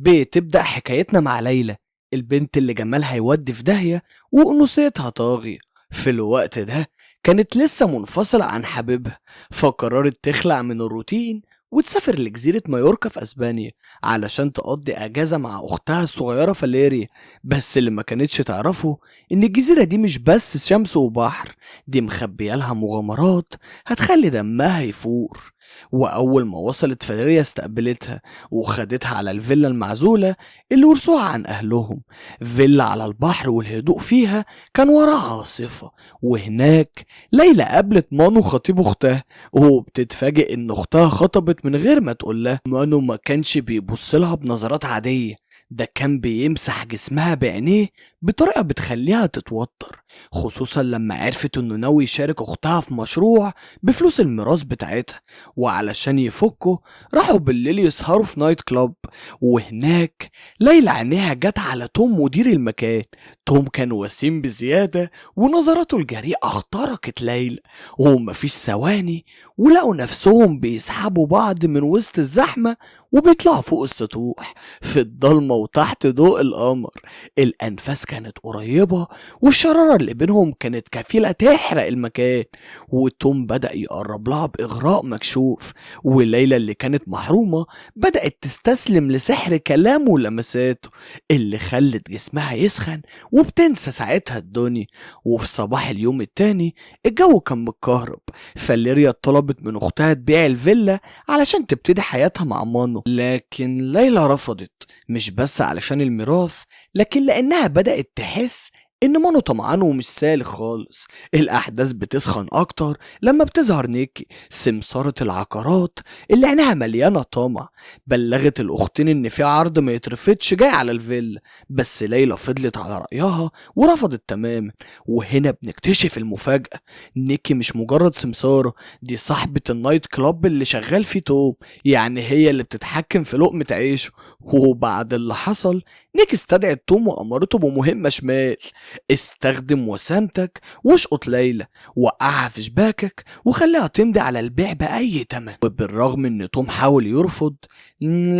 بتبدأ حكايتنا مع ليلى، البنت اللي جمالها يودي في داهية وأنوثتها طاغية. في الوقت ده كانت لسه منفصلة عن حبيبها، فقررت تخلع من الروتين وتسافر لجزيرة مايوركا في أسبانيا علشان تقضي أجازة مع أختها الصغيرة فاليريا. بس اللي ما كانتش تعرفه إن الجزيرة دي مش بس شمس وبحر، دي مخبيالها مغامرات هتخلي دمها يفور. وأول ما وصلت فاليريا استقبلتها وخدتها على الفيلا المعزولة اللي ورثوها عن أهلهم. فيلا على البحر والهدوء فيها كان وراها عاصفة. وهناك ليلى قابلت مانو خطيب أختها، وبتتفاجئ إن أختها خطبت من غير ما تقولها. مانو ما كانش بيبصلها بنظرات عادية، ده كان بيمسح جسمها بعينيه بطريقة بتخليها تتوتر، خصوصا لما عرفت انه ناوي يشارك اختها في مشروع بفلوس الميراث بتاعتها. وعلشان يفكوا راحوا بالليل يسهروا في نايت كلاب. وهناك ليلى عينيها جت على توم مدير المكان. توم كان وسيم بزيادة ونظراته الجريئة اخترقت ليلى، ومفيش ثواني ولقوا نفسهم بيسحبوا بعض من وسط الزحمة وبيطلعوا فوق السطوح في الضلمة وتحت ضوء القمر. الأنفاس كانت قريبة والشرارة اللي بينهم كانت كفيلة تحرق المكان. وتوم بدأ يقرب لها بإغراء مكشوف، وليلى اللي كانت محرومة بدأت تستسلم لسحر كلامه ولمساته اللي خلت جسمها يسخن وبتنسى ساعتها الدنيا. وفي صباح اليوم التاني الجو كان متكهرب، فاليريا طلبت من اختها تبيع الفيلا علشان تبتدي حياتها مع مانو. لكن ليلى رفضت، مش بس علشان الميراث لكن لانها بدأت تحس ان مانو طمعان ومش سالك خالص. الاحداث بتسخن اكتر لما بتظهر نيكي سمسارة العقارات اللي عينها مليانة طمع. بلغت الاختين ان في عرض ما يترفضش جاي على الفيلا، بس ليلى فضلت على رأيها ورفضت تماما. وهنا بنكتشف المفاجأة، نيكي مش مجرد سمسارة، دي صاحبة النايت كلاب اللي شغال فيه توم، يعني هي اللي بتتحكم في لقمة عيشه. وبعد اللي حصل نيكي استدعت توم وأمرته بمهمة شمال: استخدم وسامتك واشقط ليلى، وقعها في شباكك وخليها تمضي على البيع بأي تمن. وبالرغم ان توم حاول يرفض،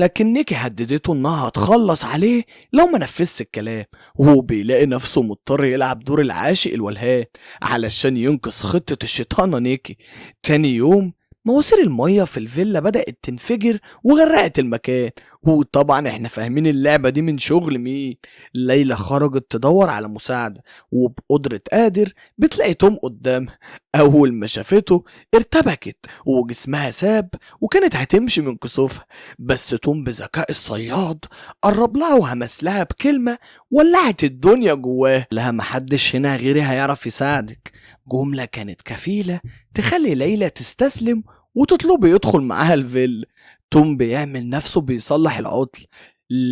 لكن نيكي هددته انها هتخلص عليه لو ما نفذش الكلام. وهو بيلاقي نفسه مضطر يلعب دور العاشق الولهان علشان ينقذ خطة الشيطانة نيكي. تاني يوم مواسير المية في الفيلا بدأت تنفجر وغرقت المكان، وطبعا احنا فاهمين اللعبة دي من شغل مين. ليلى خرجت تدور على مساعدة، وبقدرة قادر بتلاقي توم قدامها. أول ما شافته ارتبكت وجسمها ساب وكانت هتمشي من كسوفها، بس توم بذكاء الصياد قرب لها وهمس لها بكلمة ولعت الدنيا جواها. لها محدش هنا غيري هيعرف يساعدك، جملة كانت كفيلة تخلي ليلى تستسلم وتطلبه يدخل معاها الفيلا. توم بيعمل نفسه بيصلح العطل،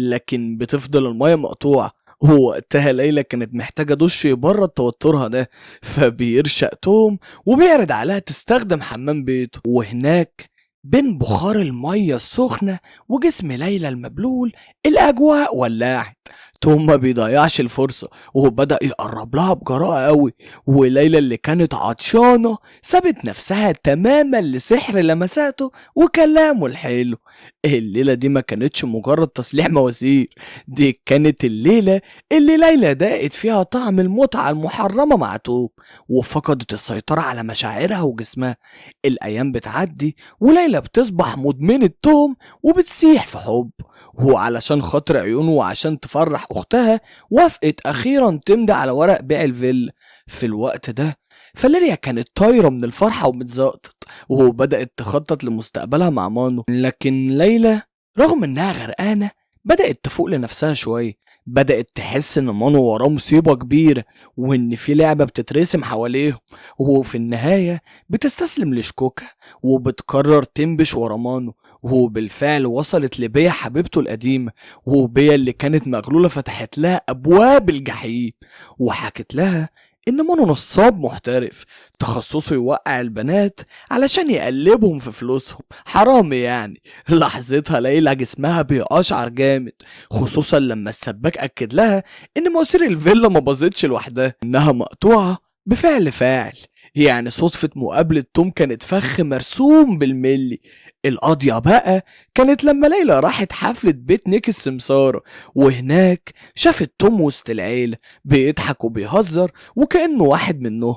لكن بتفضل المية مقطوعة. ووقتها ليلى كانت محتاجة دش يبرد توترها ده، فبيرشق توم وبيعرض عليها تستخدم حمام بيته. وهناك بين بخار المية السخنة وجسم ليلى المبلول الأجواء ولعت. توم ما بيضيعش الفرصة وبدأ يقرب لها بجراءة قوي، وليلى اللي كانت عطشانة سابت نفسها تماما لسحر لمساته وكلامه الحلو. الليلة دي ما كانتش مجرد تصليح مواسير، دي كانت الليلة اللي ليلى داقت فيها طعم المتعة المحرمة مع توم، وفقدت السيطرة على مشاعرها وجسمها. الأيام بتعدي وليلى بتصبح مدمنة توم وبتسيح في حب. وعلشان خاطر عيونه وعشان تفرح أختها وافقت أخيرا تمضي على ورق بيع الفيلا. في الوقت ده فاليريا كانت طايرة من الفرحة ومتزقطط، وبدأت تخطط لمستقبلها مع مانو. لكن ليلى رغم انها غرقانة بدأت تفوق لنفسها شوية، بدأت تحس ان مانو وراه مصيبة كبيرة وان في لعبة بتترسم حواليهم. وفي النهاية بتستسلم لشكوكها وبتقرر تنبش ورا مانو. وبالفعل وصلت لبيا حبيبته القديمة، وبيا اللي كانت مغلولة فتحت لها أبواب الجحيم وحكت لها إن مانو نصاب محترف تخصصه يوقع البنات علشان يقلبهم في فلوسهم، حرامي يعني. لحظتها ليلى جسمها بيقشعر جامد، خصوصا لما السباك أكد لها إن مواسير الفيلا ما باظتش لوحدها، إنها مقطوعة بفعل فاعل. يعني صدفة مقابلة توم كانت فخ مرسوم بالملي. القاضية بقى كانت لما ليلى راحت حفلة بيت نيك السمسارة، وهناك شافت توم وسط العيلة بيضحك وبيهزر وكأنه واحد منهم.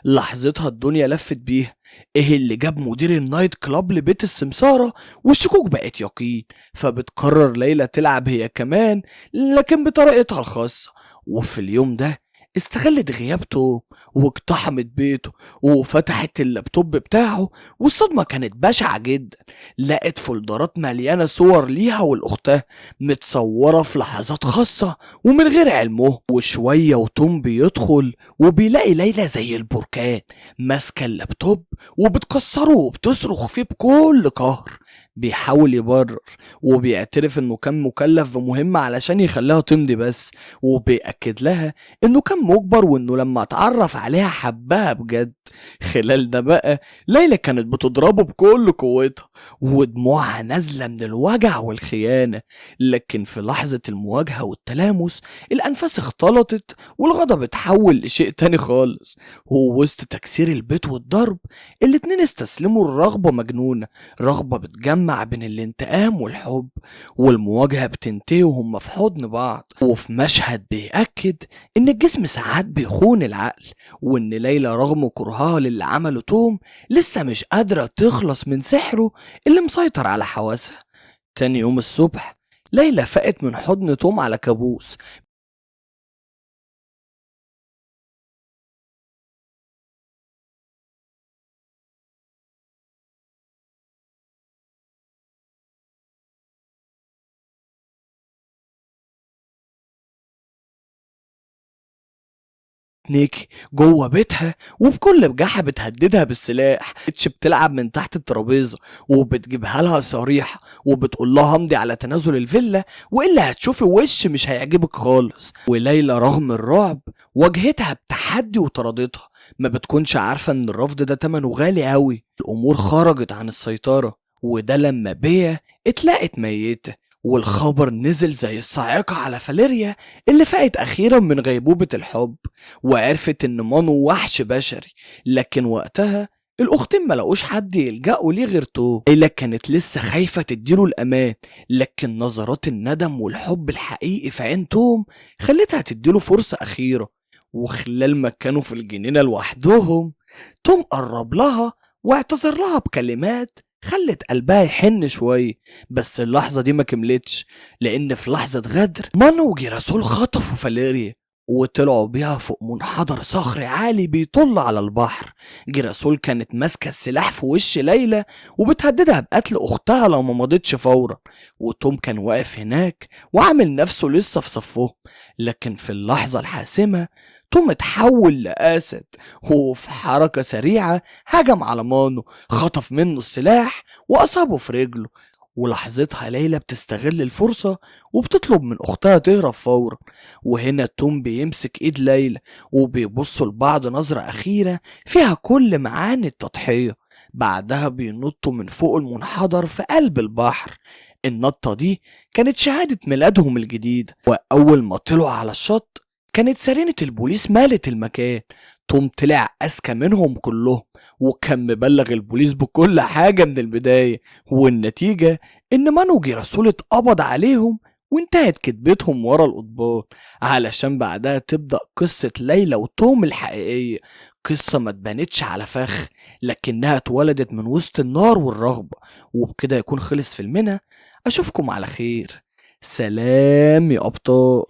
لحظتها الدنيا لفت بيها، ايه اللي جاب مدير النايت كلاب لبيت السمسارة؟ والشكوك بقت يقين، فبتقرر ليلى تلعب هي كمان، لكن بطريقتها الخاصة. وفي اليوم ده استغلت غياب توم واقتحمت بيته وفتحت اللابتوب بتاعه، والصدمة كانت بشعة جدا. لقت فولدرات مليانة صور ليها والأختها متصورة في لحظات خاصة ومن غير علمه. وشوية وتوم بيدخل وبيلاقي ليلى زي البركان ماسكة اللابتوب وبتكسره وبتصرخ فيه بكل قهر. بيحاول يبرر وبيعترف انه كان مكلف بمهمة علشان يخليها تمضي بس، وبيأكد لها انه كان مجبر وانه لما اتعرف عليها حبها بجد. خلال ده بقى ليلى كانت بتضربه بكل قوتها ودموعها نازلة من الوجع والخيانة. لكن في لحظة المواجهة والتلامس الأنفاس اختلطت والغضب اتحول لشيء تاني خالص. ووسط تكسير البيت والضرب الاتنين استسلموا لرغبة مجنونة، رغبة بتجمع بين الانتقام والحب. والمواجهة بتنتهي وهم في حضن بعض، وفي مشهد بيأكد إن الجسم ساعات بيخون العقل، وإن ليلى رغم كرهها للي عمله توم لسه مش قادرة تخلص من سحره اللي مسيطر على حواسها. تاني يوم الصبح ليلى فاقت من حضن توم على كابوس. نيكي جوه بيتها وبكل بجاحة بتهددها بالسلاح. بتلعب من تحت الترابيزة وبتجيبها لها صريحة وبتقول لها امضي على تنازل الفيلا والا هتشوفي وش مش هيعجبك خالص. وليلى رغم الرعب واجهتها بتحدي وطردتها، ما بتكونش عارفة ان الرفض ده تمنه غالي قوي. الامور خرجت عن السيطرة، وده لما بيا اتلاقت ميتة، والخبر نزل زي الصاعقة على فاليريا اللي فاقت أخيرا من غيبوبة الحب، وعرفت إن مانو وحش بشري. لكن وقتها الأختين ملقوش حد يلجأوا ليه غير تو. ليلى كانت لسه خايفة تديله الأمان، لكن نظرات الندم والحب الحقيقي في عين توم خلتها تديله فرصة أخيرة. وخلال ما كانوا في الجنينة لوحدهم توم قرب لها واعتذر لها بكلمات خلت قلبها يحن شوية. بس اللحظة دي ما كملتش، لأن في لحظة غدر مانو وجيراسول خطفوا فاليريا وطلعوا بيها فوق منحدر صخري عالي بيطل على البحر. جيراسول كانت ماسكة السلاح في وش ليلى وبتهددها بقتل أختها لو ما مضتش فورا، وتوم كان واقف هناك وعامل نفسه لسه في صفهم. لكن في اللحظة الحاسمة توم اتحول لأسد، وفي حركة سريعة هجم على مانو، خطف منه السلاح وأصابه في رجله. ولحظتها ليلى بتستغل الفرصة وبتطلب من أختها تهرب فورا. وهنا توم بيمسك إيد ليلى وبيبصوا لبعض نظرة أخيرة فيها كل معاني التضحية. بعدها بينطوا من فوق المنحدر في قلب البحر. النطة دي كانت شهادة ميلادهم الجديد. وأول ما طلعوا على الشط كانت سرينة البوليس مالت المكان. توم طلع أذكى منهم كلهم وكان مبلغ البوليس بكل حاجة من البداية، والنتيجة إن مانو جيراسول اتقبض عليهم وانتهت كدبتهم ورا القضبان، علشان بعدها تبدأ قصة ليلى وتوم الحقيقية. قصة ما اتبنتش على فخ، لكنها اتولدت من وسط النار والرغبة. وبكده يكون خلص فيلمنا. أشوفكم على خير. سلام يا أبطال.